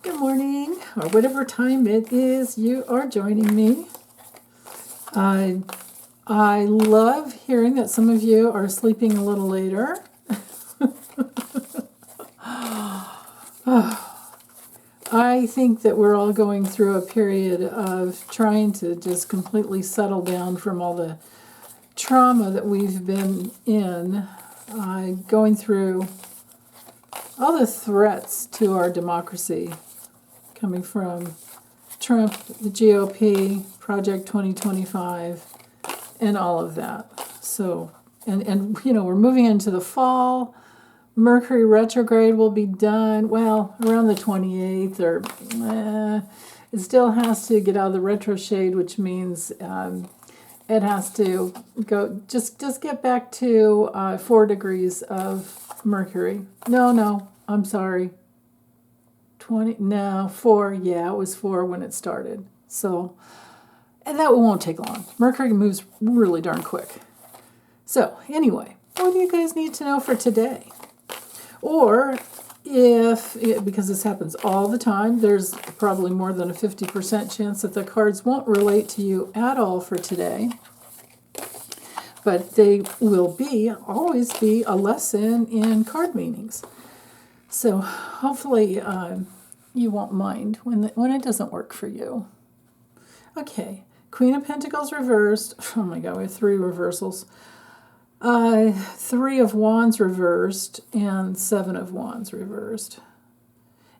Good morning, or whatever time it is you are joining me. I love hearing that some of you are sleeping a little later. I think that we're all going through a period of trying to just completely settle down from all the trauma that we've been in, going through all the threats to our democracy coming from Trump, the GOP, Project 2025, and all of that. So, and you know, we're moving into the fall. Mercury retrograde will be done, well, around the 28th, or it still has to get out of the retro shade, which means it has to go, just get back to 4 degrees of Mercury. No, I'm sorry. 4, yeah, it was 4 when it started. So, and that won't take long. Mercury moves really darn quick. So, anyway, what do you guys need to know for today? Or because this happens all the time, there's probably more than a 50% chance that the cards won't relate to you at all for today. But they will always be a lesson in card meanings. So hopefully you won't mind when it doesn't work for you. Okay, Queen of Pentacles reversed. Oh my God, we have 3 reversals. 3 of Wands reversed and 7 of Wands reversed.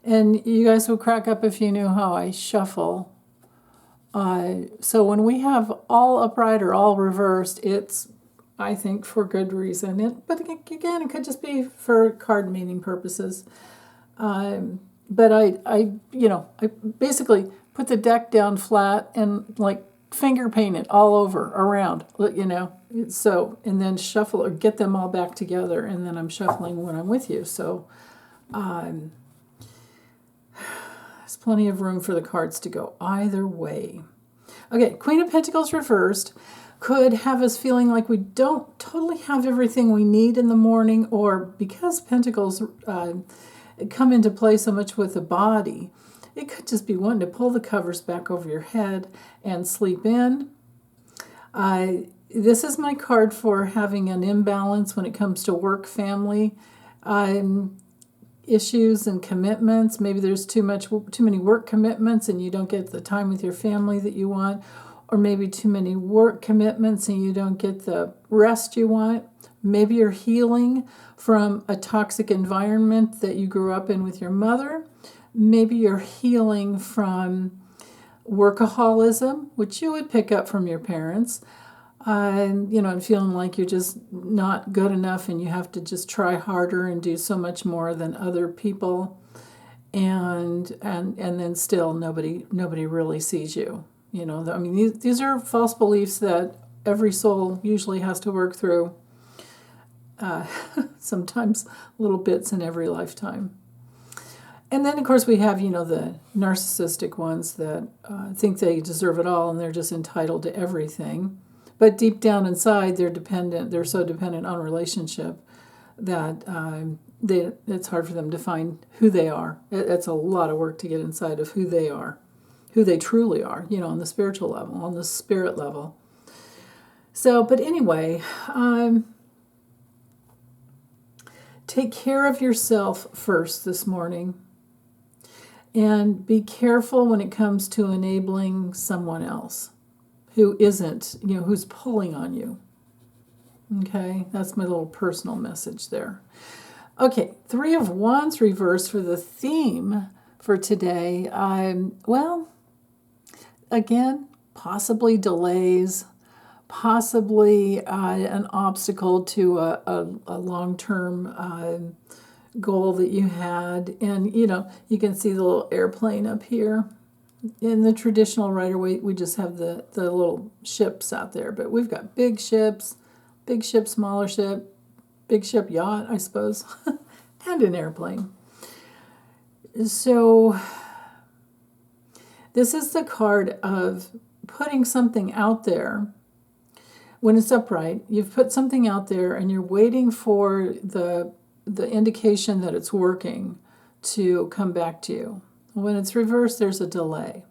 And you guys would crack up if you knew how I shuffle. So when we have all upright or all reversed, it's, I think, for good reason. But again, it could just be for card meaning purposes. But I basically put the deck down flat and like finger paint it all over around, so, and then shuffle or get them all back together, and then I'm shuffling when I'm with you. So there's plenty of room for the cards to go either way. Okay, Queen of Pentacles reversed could have us feeling like we don't totally have everything we need in the morning, or because Pentacles come into play so much with the body, it could just be wanting to pull the covers back over your head and sleep in. This is my card for having an imbalance when it comes to work, family issues and commitments. Maybe there's too many work commitments and you don't get the time with your family that you want, or maybe too many work commitments and you don't get the rest you want. Maybe you're healing from a toxic environment that you grew up in with your mother. Maybe you're healing from workaholism, which you would pick up from your parents, and feeling like you're just not good enough and you have to just try harder and do so much more than other people, and then still nobody really sees you. These are false beliefs that every soul usually has to work through. Sometimes little bits in every lifetime. And then, of course, we have, the narcissistic ones that think they deserve it all and they're just entitled to everything. But deep down inside, they're so dependent on relationship that it's hard for them to find who they are. It's a lot of work to get inside of who they are, who they truly are, on the spiritual level, on the spirit level. So, but anyway, take care of yourself first this morning. And be careful when it comes to enabling someone else who isn't, who's pulling on you. Okay, that's my little personal message there. Okay, 3 of Wands reversed for the theme for today. Again, possibly delays, possibly an obstacle to a long-term goal that you had. And you can see the little airplane up here. In the traditional Rider Waite, we just have the little ships out there, but we've got big ship, smaller ship, big ship, yacht, I suppose, and an airplane. So this is the card of putting something out there. When it's upright, you've put something out there and you're waiting for the indication that it's working to come back to you. When it's reversed, there's a delay.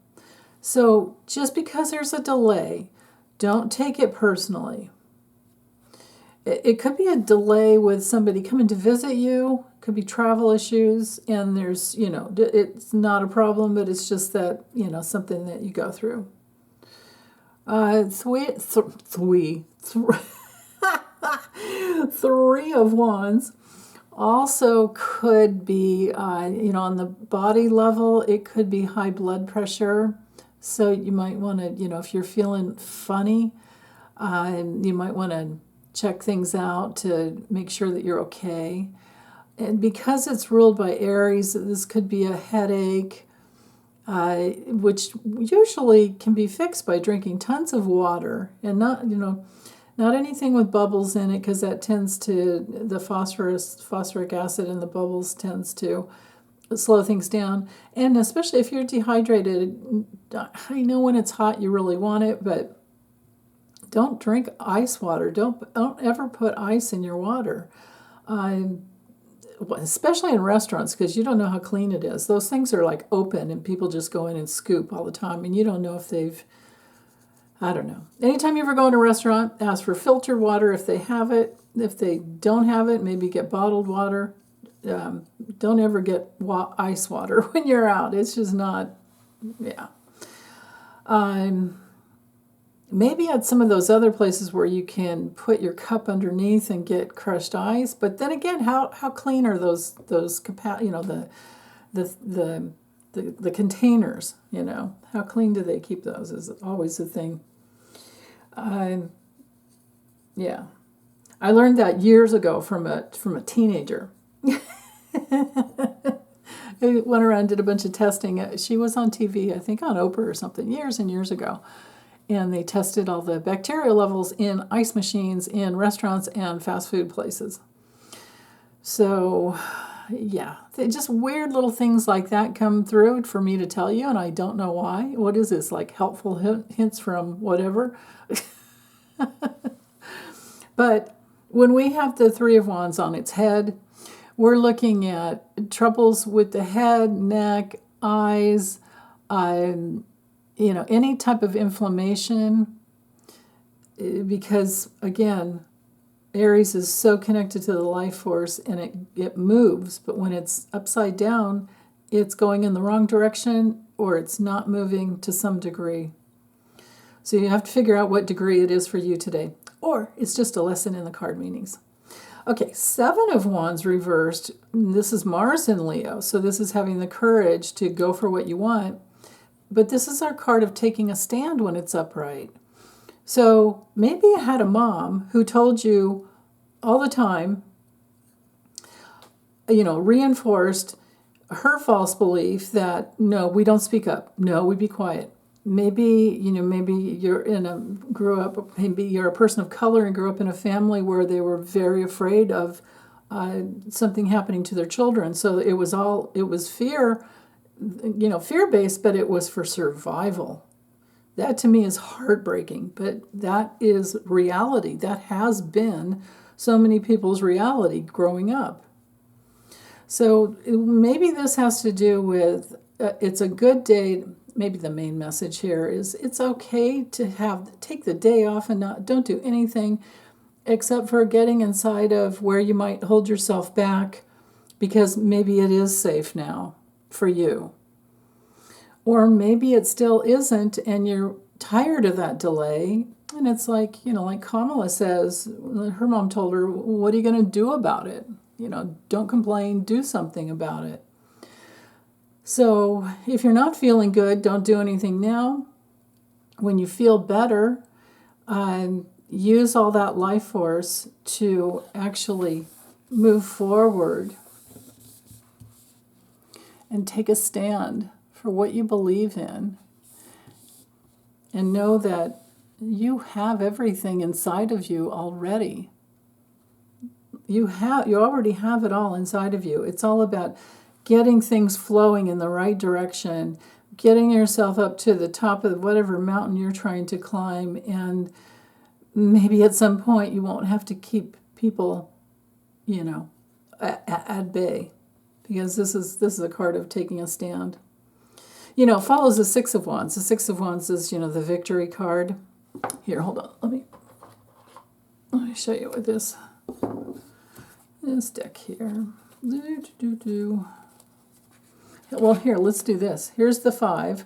So just because there's a delay, don't take it personally. It could be a delay with somebody coming to visit you, could be travel issues, and there's, it's not a problem, but it's just that, something that you go through. Three of Wands also could be, on the body level, it could be high blood pressure. So you might want to, if you're feeling funny, you might want to check things out to make sure that you're okay. And because it's ruled by Aries, this could be a headache, which usually can be fixed by drinking tons of water and not anything with bubbles in it, because that tends to, the phosphoric acid in the bubbles tends to slow things down. And especially if you're dehydrated, I know when it's hot you really want it, but don't drink ice water. Don't ever put ice in your water, especially in restaurants, because you don't know how clean it is. Those things are like open and people just go in and scoop all the time, and you don't know if they've, I don't know. Anytime you ever go in a restaurant, ask for filtered water if they have it. If they don't have it, maybe get bottled water. Don't ever get ice water when you're out. It's just not, yeah. Maybe at some of those other places where you can put your cup underneath and get crushed ice. But then again, how clean are those the containers? How clean do they keep those? Is always the thing. Yeah, I learned that years ago from a teenager. I went around and did a bunch of testing. She was on TV, I think on Oprah or something, years and years ago. And they tested all the bacteria levels in ice machines in restaurants and fast food places. So, yeah, just weird little things like that come through for me to tell you, and I don't know why. What is this, like helpful hints from whatever? But when we have the Three of Wands on its head, we're looking at troubles with the head, neck, eyes, any type of inflammation, because, again, Aries is so connected to the life force, and it moves, but when it's upside down, it's going in the wrong direction, or it's not moving to some degree. So you have to figure out what degree it is for you today, or it's just a lesson in the card meanings. Okay, Seven of Wands reversed. This is Mars in Leo, so this is having the courage to go for what you want. But this is our card of taking a stand when it's upright. So maybe you had a mom who told you all the time, reinforced her false belief that, no, we don't speak up. No, we be quiet. Maybe you're maybe you're a person of color and grew up in a family where they were very afraid of something happening to their children. So it was fear, fear-based, but it was for survival. That to me is heartbreaking, but that is reality. That has been so many people's reality growing up. So maybe this has to do with, it's a good day. Maybe the main message here is it's okay to take the day off and don't do anything except for getting inside of where you might hold yourself back, because maybe it is safe now for you. Or maybe it still isn't, and you're tired of that delay. And it's like, like Kamala says, her mom told her, what are you going to do about it? Don't complain, do something about it. So if you're not feeling good, don't do anything now. When you feel better, use all that life force to actually move forward and take a stand for what you believe in, and know that you have everything inside of you already. You already have it all inside of you. It's all about getting things flowing in the right direction, getting yourself up to the top of whatever mountain you're trying to climb, and maybe at some point you won't have to keep people, at bay, because this is a card of taking a stand. it follows the Six of Wands. The Six of Wands is, the victory card. Here, hold on. Let me show you with this deck here. Well, here, let's do this. Here's the 5.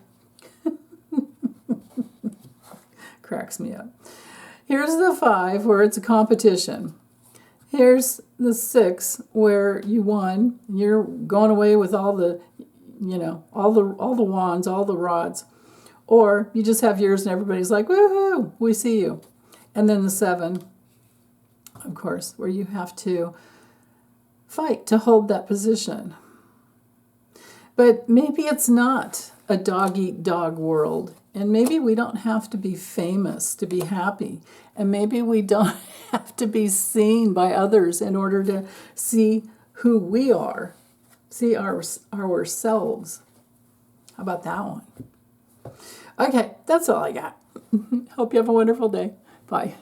Cracks me up. Here's the 5 where it's a competition. Here's the 6 where you won. You're going away with all the, all the wands, all the rods. Or you just have yours and everybody's like, woohoo, we see you. And then the 7, of course, where you have to fight to hold that position. But maybe it's not a dog-eat-dog world. And maybe we don't have to be famous to be happy. And maybe we don't have to be seen by others in order to see who we are, see ourselves. How about that one? Okay, that's all I got. Hope you have a wonderful day. Bye.